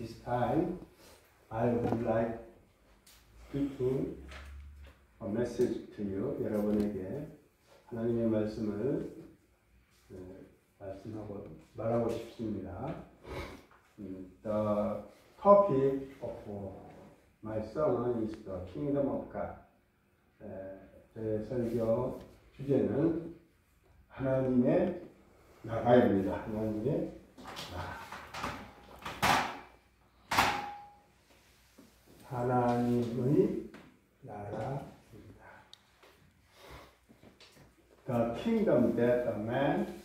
this time I would like speaking a message to you. 여러분에게 하나님의 말씀을 말하고 싶습니다. The topic of my sermon is the Kingdom of God. 제 설교 주제는 하나님의 나라입니다. 하나님의 나라. 하나님의 나라입니다. The kingdom that a man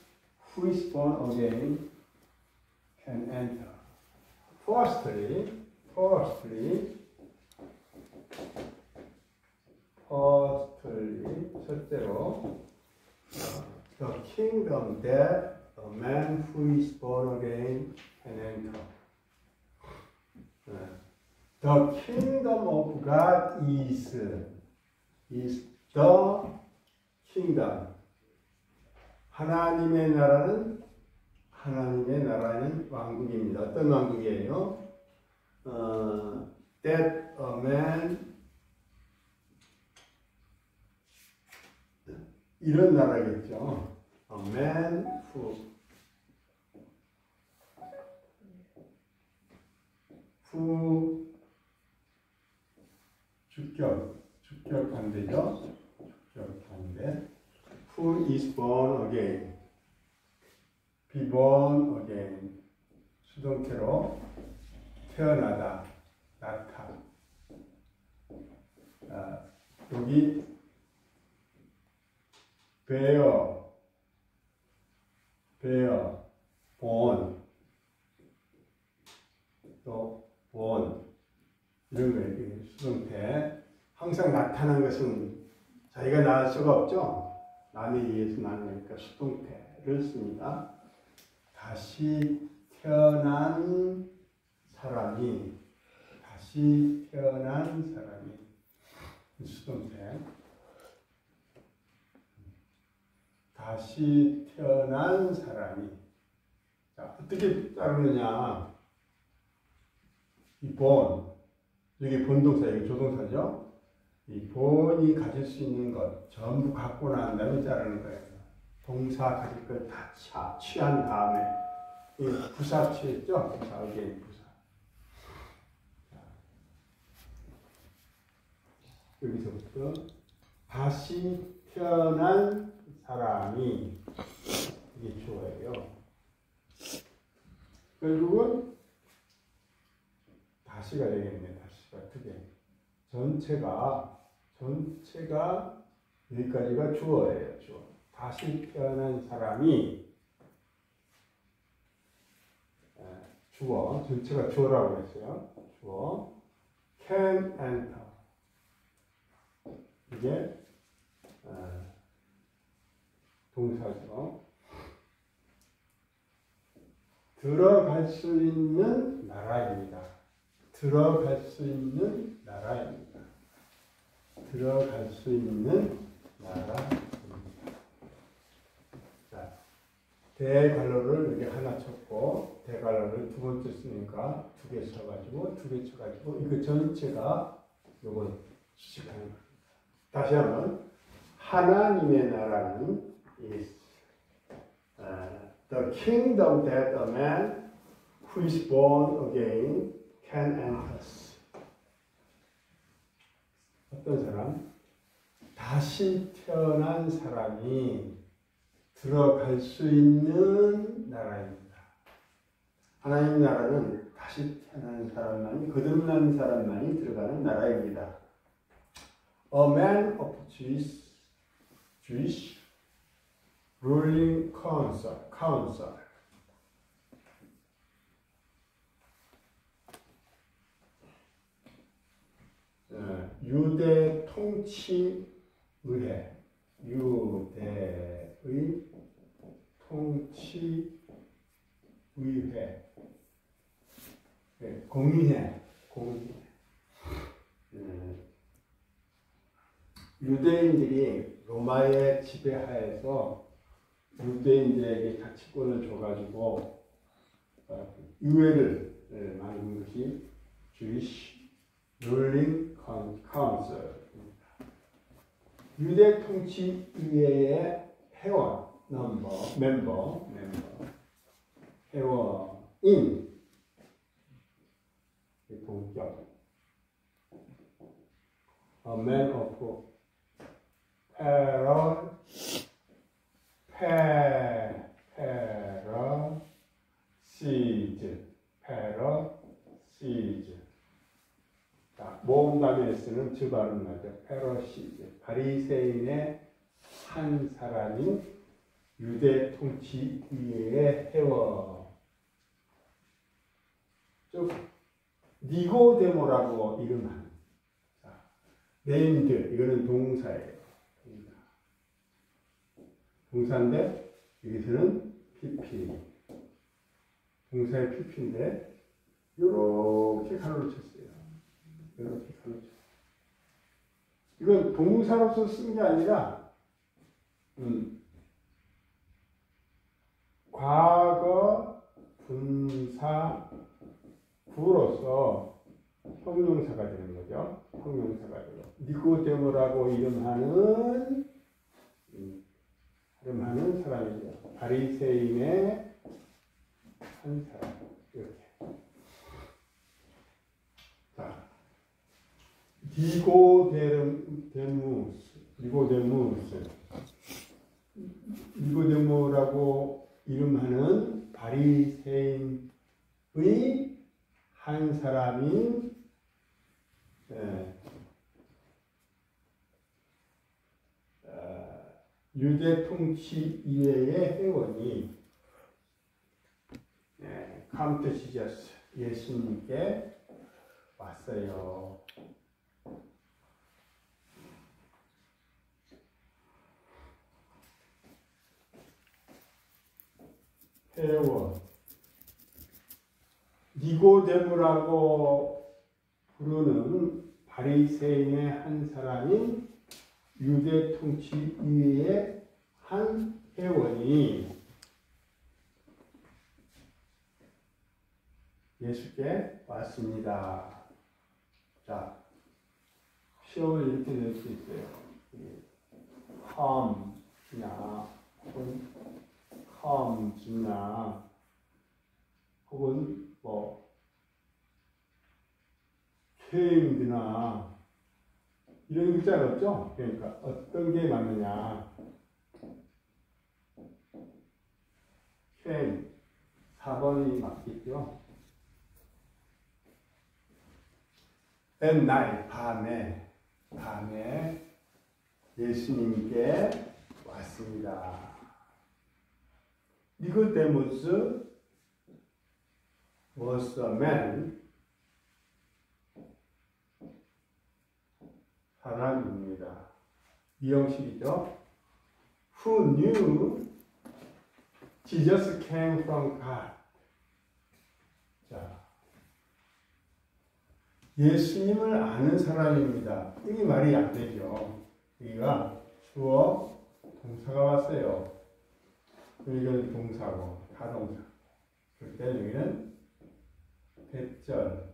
who is born again can enter. Firstly, 첫째로, the kingdom that a man who is born again can enter. The kingdom of God is the kingdom. 하나님의 나라는 왕국입니다. 어떤 왕국이에요? That a man, 이런 나라겠죠. A man who 주격 반대죠. 주격 반대. Who is born again. Be born again. 수동태로 태어나다, 낳다. 여기 bear, born, 또 born. 이런 거예요. 수동태. 항상 나타난 것은 자기가 낳을 수가 없죠. 남에 의해서 나누니까 수동태를 씁니다. 다시 태어난 사람이 수동태. 다시 태어난 사람이. 자, 어떻게 따르느냐? 이 born. 여기 본동사, 여기 조동사죠? 이 본이 가질 수 있는 것 전부 갖고 난 다음에 자르는 거예요. 동사 가질 걸 다 취한 다음에 이 부사 취했죠? 부사, 여기 부사. 여기서부터 다시 태어난 사람이 이게 주어예요. 결국은 다시가 되겠네. 다시가 어떻게? 전체가 여기까지가 주어예요. 주어. 다시 태어난 사람이 주어. 전체가 주어라고 했어요. 주어. Can enter. 이게 동사죠. 들어갈 수 있는 나라입니다. 들어갈 수 있는 나라입니다. 자, 대괄호를 여기 하나 쳤고, 대괄호를 두 번째 쓰니까 두 개 쳐가지고, 이거 전체가 요걸 수식하는 겁니다. 다시 한번, 하나님의 나라는 is the kingdom that a man who is born again can enter. 어떤 사람? 다시 태어난 사람이 들어갈 수 있는 나라입니다. 하나님 나라는 다시 태어난 사람만이, 거듭난 사람만이 들어가는 나라입니다. A man of Jewish ruling council. 유대 통치의회, 유대의 통치의회, 공의회. 유대인들이 로마의 지배하에서 유대인들에게 가치권을 줘가지고 의회를 만든 것이 Jewish Ruling Council. 유대 통치의회의 회원, 멤버, 회원인 동격, a man of Pharisees. 자, 모음답에 쓰는 주 발음하죠. Pharisees. 바리새인의 한 사람인 유대 통치의회의 회원. 즉 니고데모라고 이름하는. 자, named 이거는 동사예요. 동사인데 여기서는 PP. 동사의 PP인데 이렇게 가로를 쳤어요. 이렇게 가로를 쳤어요. 이건 동사로서 쓴 게 아니라 과거 분사 구로서 형용사가 되는 거죠. 형용사가 되고 니고데모라고 이름하는 사람이죠. 바리새인의 한 사람. 이렇게. 자, 니고데모라고 이름하는 바리새인의 한 사람인 유대 통치의회의 회원이 come to Jesus, 예수님께 왔어요. 회원, 니고데모라고 부르는 바리새인의 한 사람인 유대 통치의회의 한 회원이 예수께 왔습니다. 자, 시험을 이렇게 낼 수 있어요. come나 혹은 뭐 camed나 이런 글자가 없죠? 그러니까 어떤 게 맞느냐? came 4번이 맞겠죠? at night, 밤에 예수님께 왔습니다. 니고데모스 was a man, 사람입니다. 이 형식이죠. Who knew Jesus came from God. 자, 예수님을 아는 사람입니다. 이게 말이 안 되죠. 여기가 주어 동사가 왔어요. 여기는 동사고 타동사. 그럴 때 여기는 대절,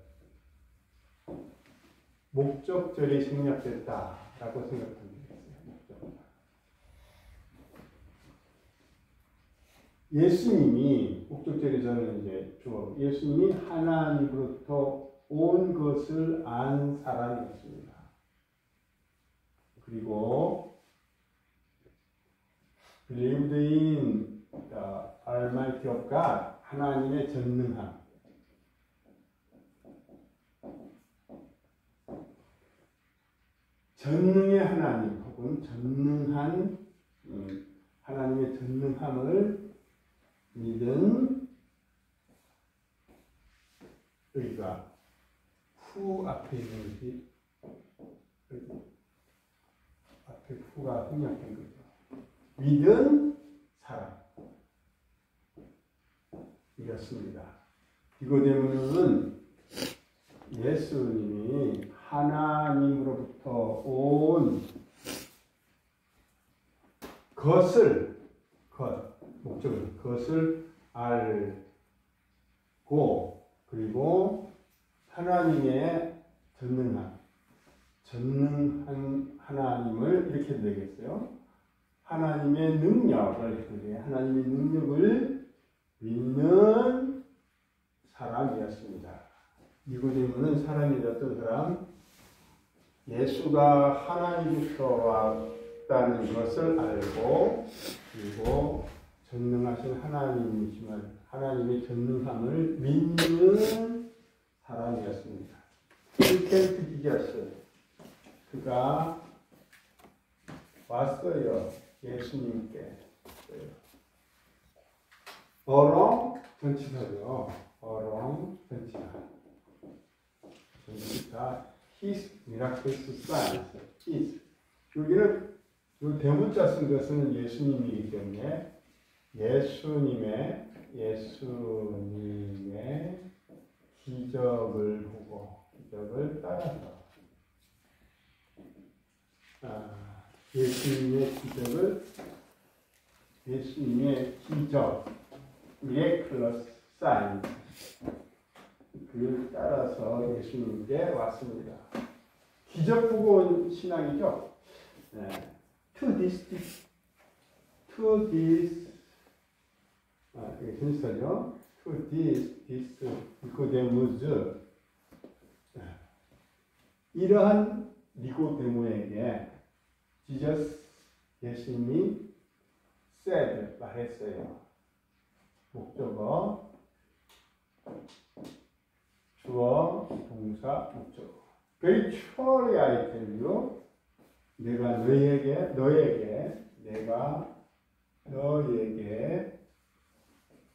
목적절이 생략됐다라고 생각하면 되겠어요. 목적절. 예수님이 목적절이 저는 이제 주어. 예수님이 하나님으로부터 온 것을 안 사람이었습니다. 그리고 believed in the Almighty of God, 하나님의 전능함. 전능의 하나님 혹은 전능한 하나님의 전능함을 믿은 여기가 후 앞에 있는 것이 앞에 후가 생략된 거죠. 믿은 사람 이었습니다. 니고데모는 예수님이 하나님으로부터 온 목적은 그것을 알고 그리고 하나님의 전능한 하나님을 이렇게 되겠어요. 하나님의 능력을, 하나님의 능력을 믿는 사람이었습니다. 니고데모는 사람이 어떤 사람? 예수가 하나님부터 왔다는 것을 알고, 그리고 전능하신 하나님이지만 하나님의 전능함을 믿는 사람이었습니다. 힐켄트 지저스, 그가 왔어요. 예수님께. 어렁 전치사죠. 어렁 전치사. His miraculous signs. His. 여기는 이 대문자 쓴 것은 예수님이기 때문에 예수님의 기적을 보고, 기적을 따라서 예수님의 기적, miraculous signs, 그를 따라서 예수님께 왔습니다. 기적 보고 온 신앙이죠. To this 이게 현실이죠. To this 니고데모스, 이러한 니고데모에게 Jesus, 예수님이 said, 말했어요. 목적어, 주어, 동사, 목적어. Very truly I tell you, 내가 너에게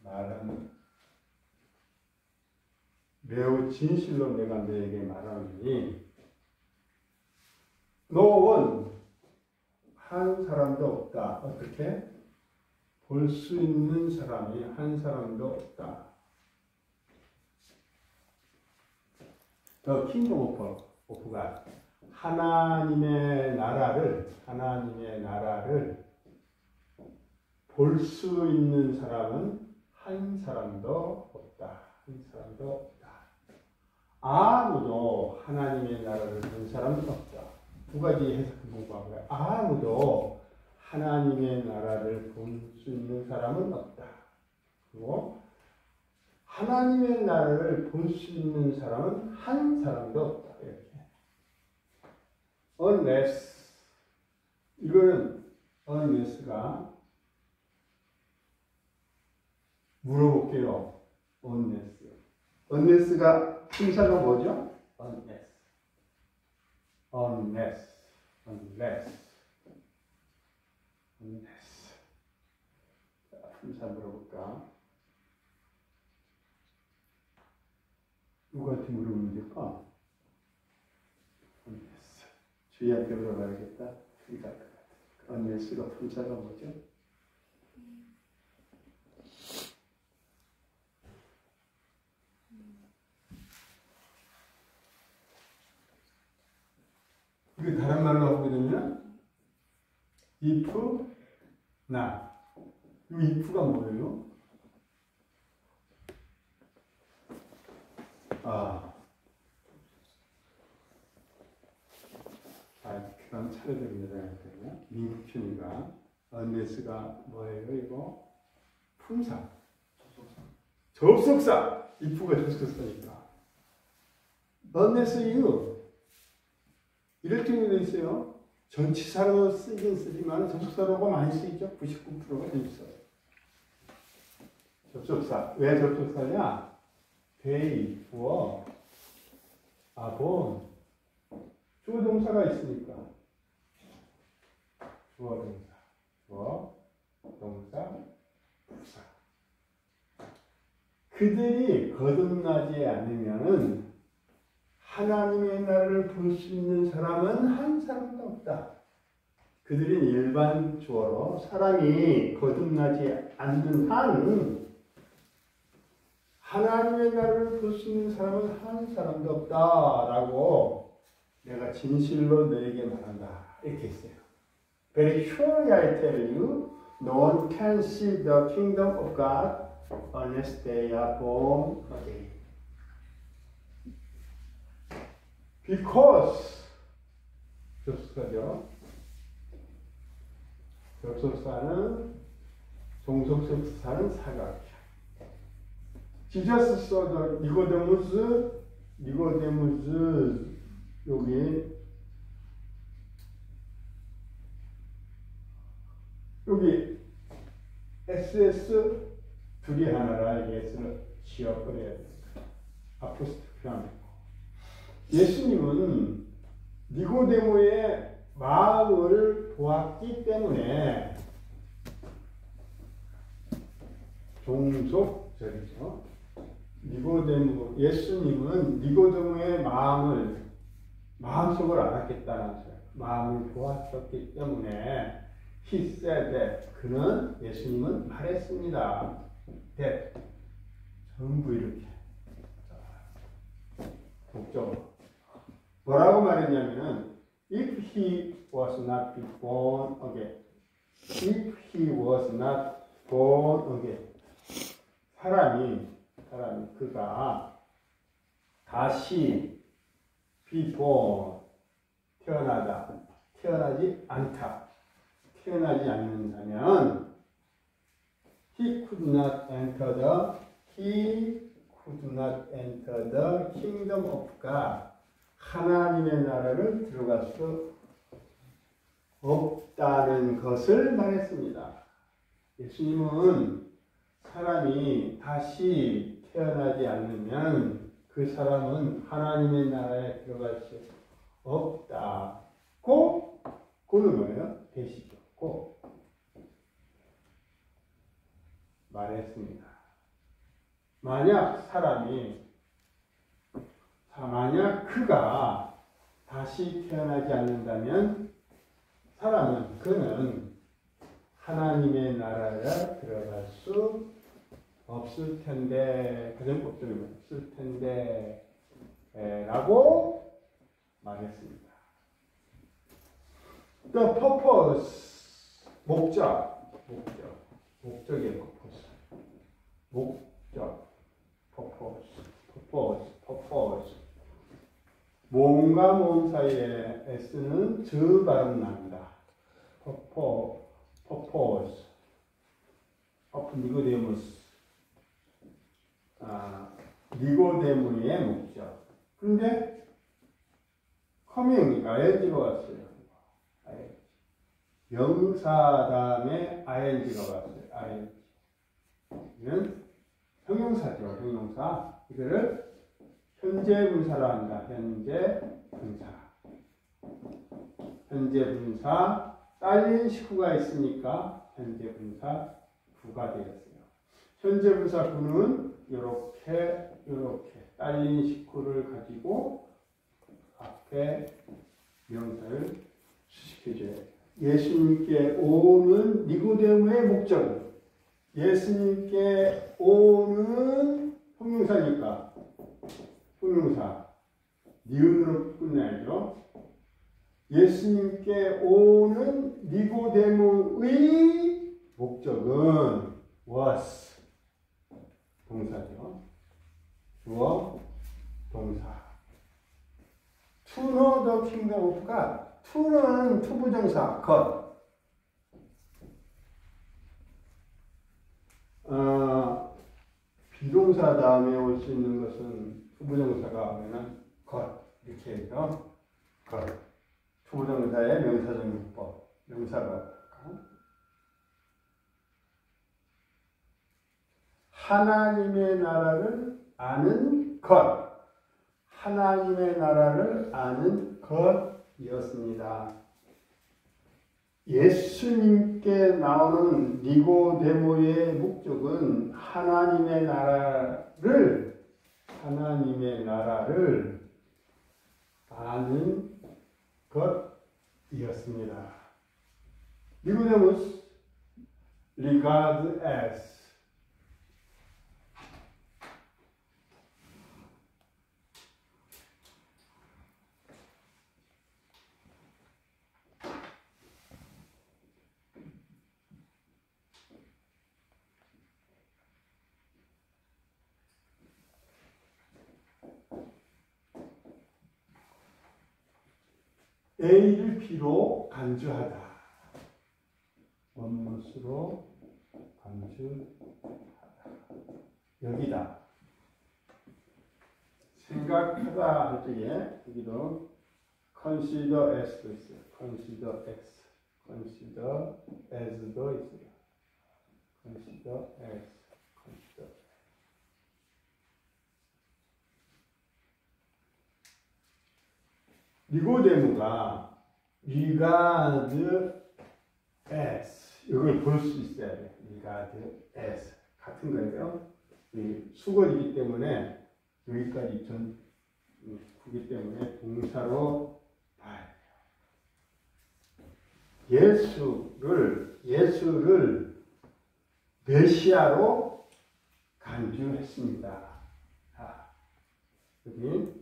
말하는, 매우 진실로 내가 너에게 말하노니, 너는 한 사람도 없다. 어떻게? 볼 수 있는 사람이 한 사람도 없다. The Kingdom of God, 하나님의 나라를 볼 수 있는 사람은 한 사람도 없다. 아무도 하나님의 나라를 본 사람은 없다. 두 가지 해석 공부하고요. 아무도 하나님의 나라를 볼 수 있는 사람은 없다. 그리고 하나님의 나라를 볼 수 있는 사람은 한 사람도 없다. 이렇게. unless, 이거는 unless가 물어볼게요. unless가 품사가 뭐죠? unless. 자, 품사 물어볼까? 누구한테 물어보면 될까? unless. 주희한테 물어봐야겠다. 주희가 알 것 같아. unless가 품사가 뭐죠? 이거 다른 말로 하게 되면 if not. 이 if가 뭐예요? 그럼 차례됩니다. 민국춘이가 unless가 뭐예요? 이거 품사. 접속사. if가 접속사니까. unless you. 이럴 경우도 있어요. 전치사로 쓰긴 쓰지만 접속사로가 많이 쓰이죠. 99%가 전치사예요. 접속사. 왜 접속사냐? they, 주어, 본. 주어 동사가 있으니까. 주어 동사, 부사. 그들이 거듭나지 않으면은 하나님의 나라를 볼 수 있는 사람은 한 사람도 없다. 그들은 일반 주어로 사람이 거듭나지 않는 한 하나님의 나라를 볼 수 있는 사람은 한 사람도 없다라고 내가 진실로 너에게 말한다. 이렇게 했어요. Very surely I tell you, no one can see the kingdom of God unless they are born again. because 접속사죠. 접속사는 종속접속사는 사각형. Jesus saw the 니고데무스 여기 SS 둘이 하나라 이게 S를 지워버려야 됩니다. 아포스트로피 안 되고. 예수님은 니고데모의 마음을 보았기 때문에 종속절이죠. 예수님은 니고데모의 마음속을 알았겠다는 거예요. 마음을 보았었기 때문에 He said that 예수님은 말했습니다. that 전부 이렇게 목적으로 뭐라고 말했냐면은 if he was not born again, 사람이 그가 다시 be born 태어나지 않는다면 he could not enter the kingdom of God. 하나님의 나라를 들어갈 수 없다는 것을 말했습니다. 예수님은 사람이 다시 태어나지 않으면 그 사람은 하나님의 나라에 들어갈 수 없다고, 그는 뭐예요? 계시죠. 말했습니다. 만약 그가 다시 태어나지 않는다면 그는 하나님의 나라에 들어갈 수 없을 텐데, 가정 법적이 없을 텐데 라고 말했습니다. The purpose, 목적의 purpose. 모음과 모음 사이에 S는 즈 발음 납니다. purpose of 니고데무스. 니고데무의 목적. 근데 coming, ing가 왔어요. 명사 다음에 ing가 왔어요. 이는 형용사죠. 형용사. 이거를 현재 분사로 한다. 현재 분사. 딸린 식구가 있으니까 현재 분사 구가 되었어요. 현재 분사 구는 이렇게 딸린 식구를 가지고 앞에 명사를 수식해줘야 돼요. 예수님께 오는 니고데모의 목적은, 예수님께 오는 형용사니까 형용사 니은으로 끝나야죠. 예수님께 오는 니고데모의 목적은 was, 동사죠. 주어, 동사. To know the kingdom of God. to는 투부정사, God. 비동사 다음에 올 수 있는 것은 투부정사가 오면은 God 이렇게 해서 God. 투부정사의 명사적 용법, 명사가 하나님의 나라를 아는 것, 하나님의 나라를 아는 것이었습니다. 예수님께 나오는 니고데모의 목적은 하나님의 나라를 아는 것이었습니다. 니고데모스 regarded as A를 B로 간주하다. 원문수로 간주하다. 여기다. 생각하다 할 적에 여기도 consider as도 있어요. consider as. consider as도 있어요. consider as. consider as. 니고데모가 regard as 이걸 볼 수 있어야 돼. regard as 같은 거예요. 수거이기 때문에 여기까지 구기 때문에 동사로 봐야 돼요. 예수를 메시아로 간주했습니다. 여기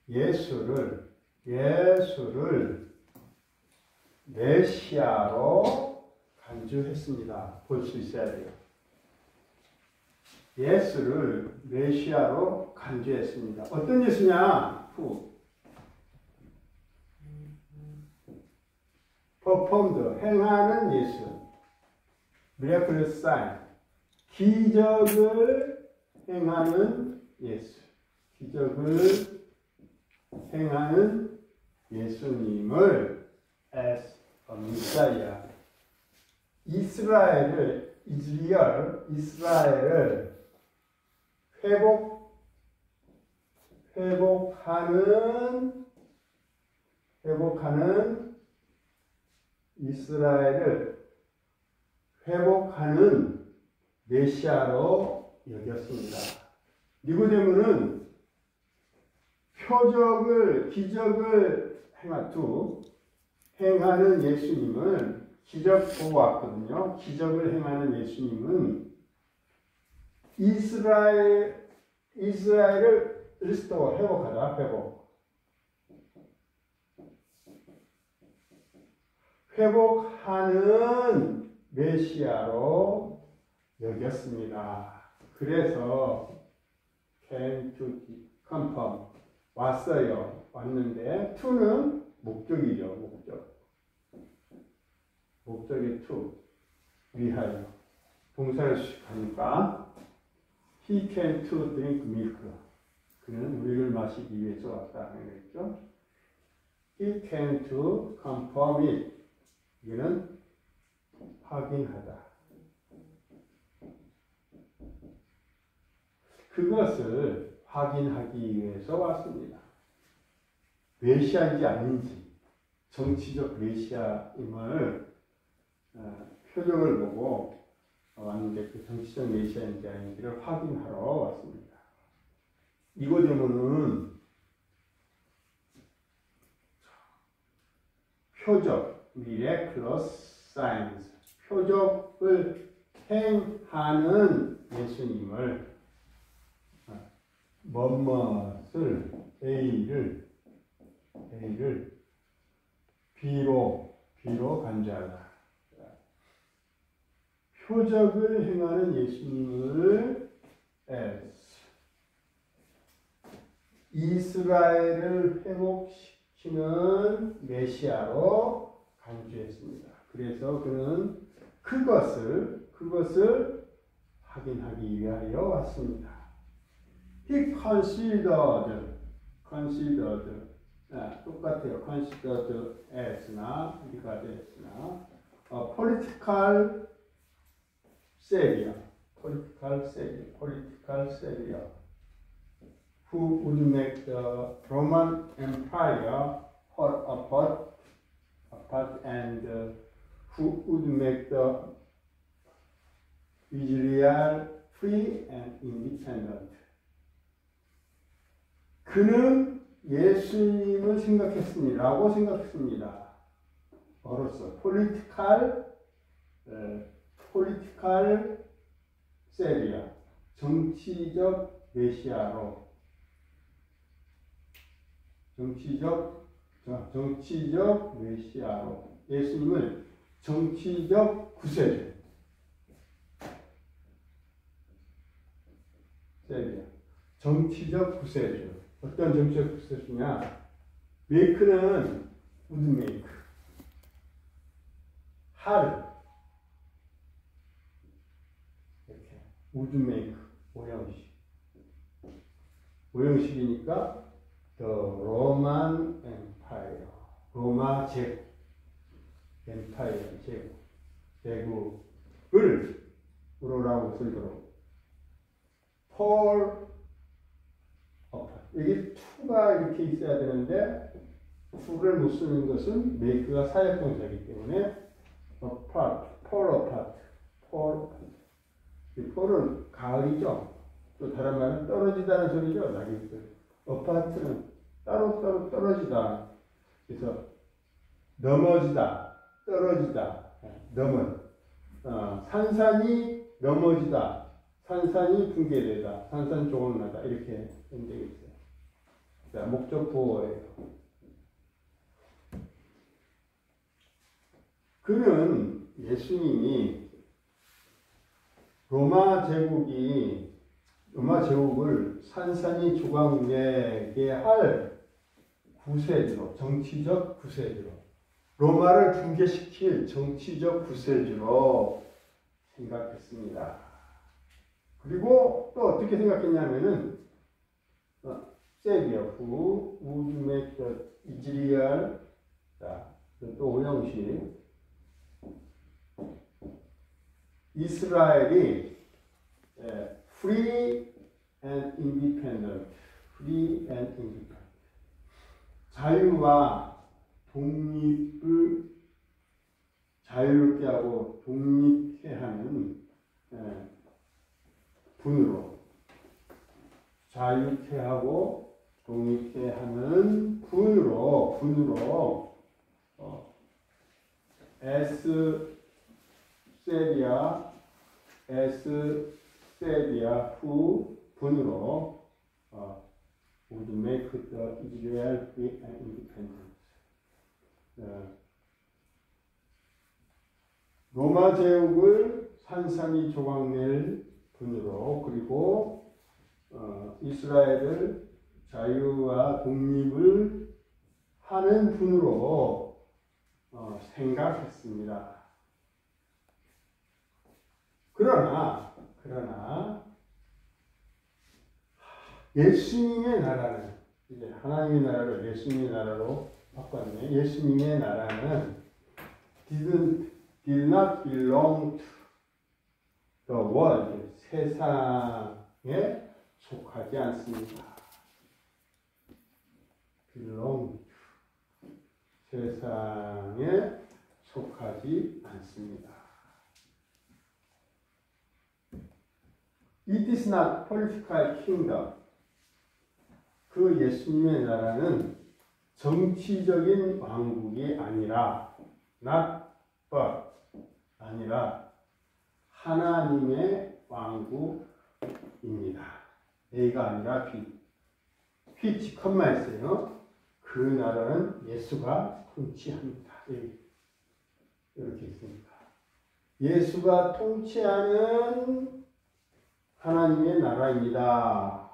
예수를 메시아로 간주했습니다. 볼 수 있어야 돼요. 예수를 메시아로 간주했습니다. 어떤 예수냐? performed, 행하는 예수. miraculous sign, 기적을 행하는 예수. 기적을 행하는 예수님을 as a Messiah, 이스라엘을 이스라엘을 회복하는 메시아로 여겼습니다. 니고데모는 기적을 행하는 예수님을 기적 보고 왔거든요. 기적을 행하는 예수님은 이스라엘을 리스토어 회복하다. 회복하는 메시아로 여겼습니다. 그래서 came to confirm 왔는데 to는 목적이죠. 목적이 to 위하여 동사를 하니까 he came to drink milk. 그는 우리를 마시기 위해서 왔다는 거겠죠. he came to confirm it. 이거는 확인하다. 그것을 확인하기 위해서 왔습니다. 메시아인지 아닌지, 정치적 메시아임을 표정을 보고 왔는데 그 정치적 메시아인지 아닌지를 확인하러 왔습니다. 니고데모는 표적, miraculous signs, 표적을 행하는 예수님을 뭐뭇을 A를 B로 간주하다. 표적을 행하는 예수님을 as 이스라엘을 회복시키는 메시아로 간주했습니다. 그래서 그는 그것을 확인하기 위하여 왔습니다. He considered 똑같아요. considered as나 regarded as나 political savior who would make the Roman Empire fall apart and who would make the Israel free and independent. 그는 예수님을 생각했습니다. 어로서 political savior, 정치적 메시아로 예수님을 정치적 구세주 정치적 구세주. 어떤 정치적 구세주냐? 메이크는 would make. 할. 이렇게. would make. 오형식. 오형식이니까 the Roman Empire. 로마 제국. Empire 제국. 제국을 우로라고 쓰도록. fall apart. 여기 to가 이렇게 있어야 되는데 to를 못 쓰는 것은 make가 사역동사이기 때문에 apart, fall apart, fall apart. 이 fall은 가을이죠. 또 다른 말은 떨어지다는 소리죠. 낙엽들. apart는 따로따로 떨어지다. 그래서 넘어지다, 떨어지다, 산산이 넘어지다, 산산이 붕괴되다, 산산 조각나다 이렇게 되어 있어요. 자, 목적 보호예요. 그는 예수님이 로마 제국을 산산이 조각내게 할 구세주로, 정치적 구세주로, 로마를 붕괴시킬 정치적 구세주로 생각했습니다. 그리고 또 어떻게 생각했냐면은 Savior who would make the Israel, 자, 또 오형식 이스라엘이 free and independent, free and independent, 자유와 독립을 자유롭게 하고 독립해 하는 분으로, 자유케 하고 독립케 하는 분으로 에스세리아 후 분으로 would make the Israel free and independent. 로마 제국을 산산이 조각낼 분으로, 그리고 이스라엘을 자유와 독립을 하는 분으로 생각했습니다. 그러나 예수님의 나라는, 이제 하나님의 나라를 예수님의 나라로 바꿨네. 예수님의 나라는 did not belong to the world, 세상에 속하지 않습니다. belong to, 세상에 속하지 않습니다. It is not political kingdom. 그 예수님의 나라는 정치적인 왕국이 아니라, not but, 아니라 하나님의 왕국입니다. A가 아니라 B. which 컴마 있어요. 그 나라는 예수가 통치합니다. 이렇게 있습니다. 예수가 통치하는 하나님의 나라입니다.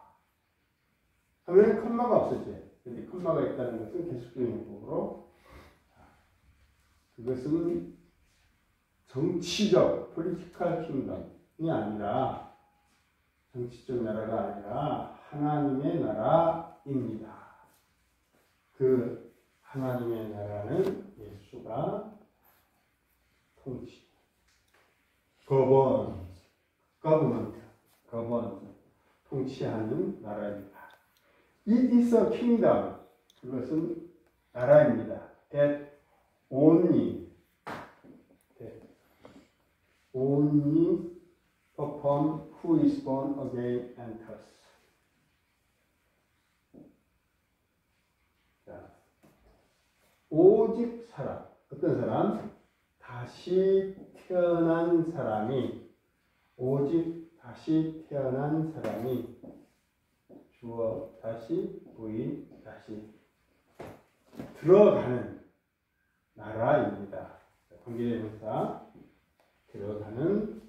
하면 컴마가 없어져요. 근데 컴마가 있다는 것은 계속적인 법으로, 그것은 정치적 political kingdom이 아니라, 정치적 나라가 아니라 하나님의 나라입니다. 그 하나님의 나라는 예수가 통치, government, 통치하는 나라입니다. It is a kingdom. 그것은 나라입니다. That only upon who is born again enters. 자, 오직 사람, 어떤 사람? 다시 태어난 사람이, 오직 다시 태어난 사람이, 주어 다시, 부인 다시 들어가는 나라입니다. 관계대명사 들어가는,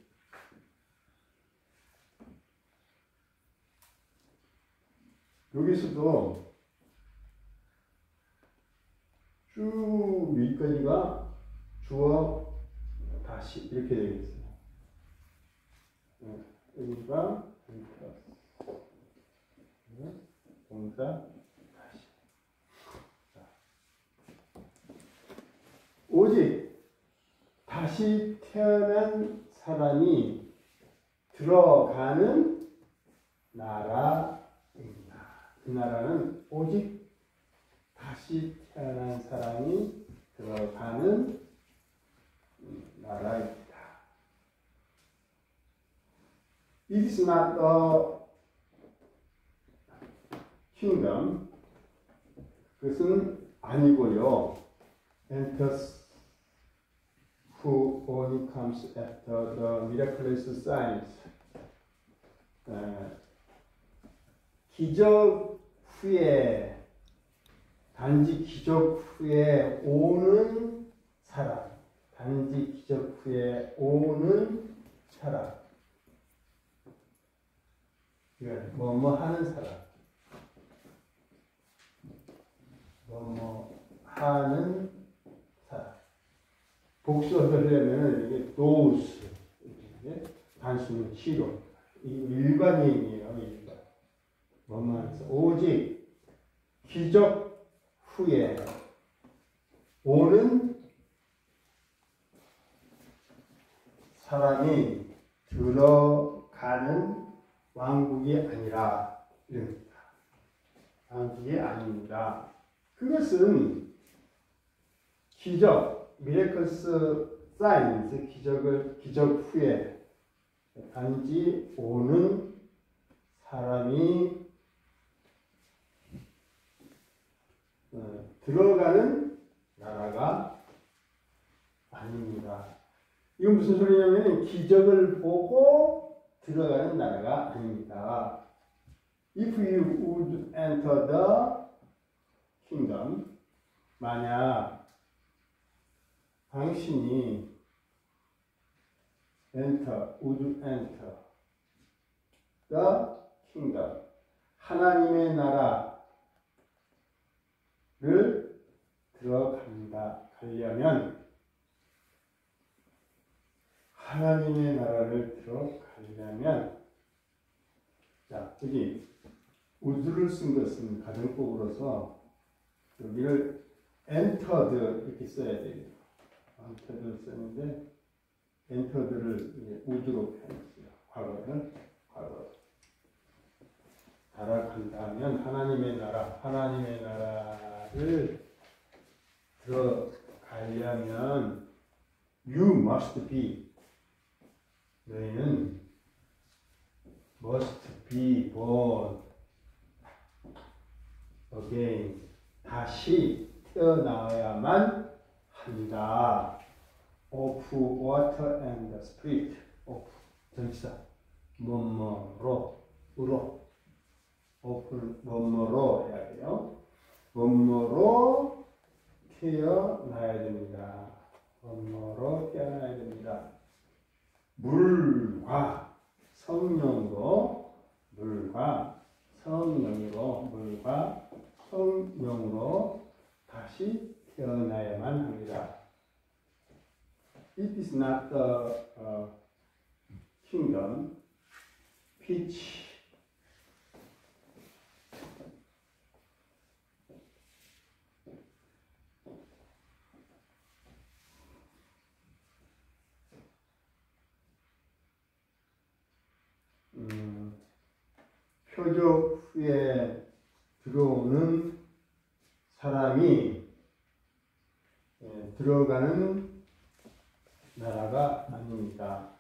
여기서도 쭉 여기까지가 주어 다시 이렇게 되겠어요. 여기가 동사 다시. 자. 오직 다시 태어난 사람이 들어가는 나라입니다. 그 나라는 오직 다시 태어난 사람이 들어가는 나라입니다. It is not a kingdom. 그것은 아니고요. Enters who only comes after the miraculous signs. 기적 후에 단지 기적 후에 오는 사람. 단지 기적 후에 오는 사람. 뭐뭐 하는 사람. 뭐뭐 하는 사람. 복수를 하려면 이게 those. 단수는 he로. 일반인이에요, 일반. 뭐뭐 하는 사람. 오직 기적 후에 오는 사람이 들어가는 왕국이 아니라 이럽니다. 왕국이 아닙니다. 그것은 기적, 미래클스 사인스, 기적 후에 단지 오는 사람이 들어가는 나라가 아닙니다. 이건 무슨 소리냐면 기적을 보고 들어가는 나라가 아닙니다. If you would enter the kingdom, 만약 당신이 would enter the kingdom, 하나님의 나라를 가려면 하나님의 나라를 들어가려면, 자, 여기 would를 쓴 것은 가정법으로서 여기를 entered 이렇게 써야 돼요. entered를 썼는데 entered를 would로 표현했어요. 과거를 알아간다면 하나님의 나라를 들어가려면 you must be, 너희는 must be born again, 다시 태어나야만 한다. of water and the spirit. of 전치사 뭐뭐로 뭐뭐로 해야 돼요. 뭐뭐로 태어나야 됩니다. 뭐뭐로 태어나야 됩니다. 물과 성령으로 다시 태어나야만 합니다. It is not the kingdom which 표적 후에 들어오는 사람이 들어가는 나라가 아닙니다.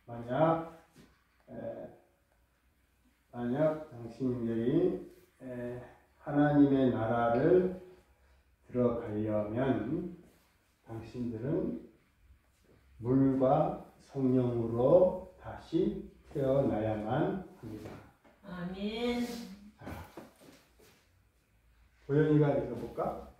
만약 당신들이 하나님의 나라를 들어가려면 당신들은 물과 성령으로 다시 태어나야만 합니다. 아멘. 자, 도연이가 읽어볼까?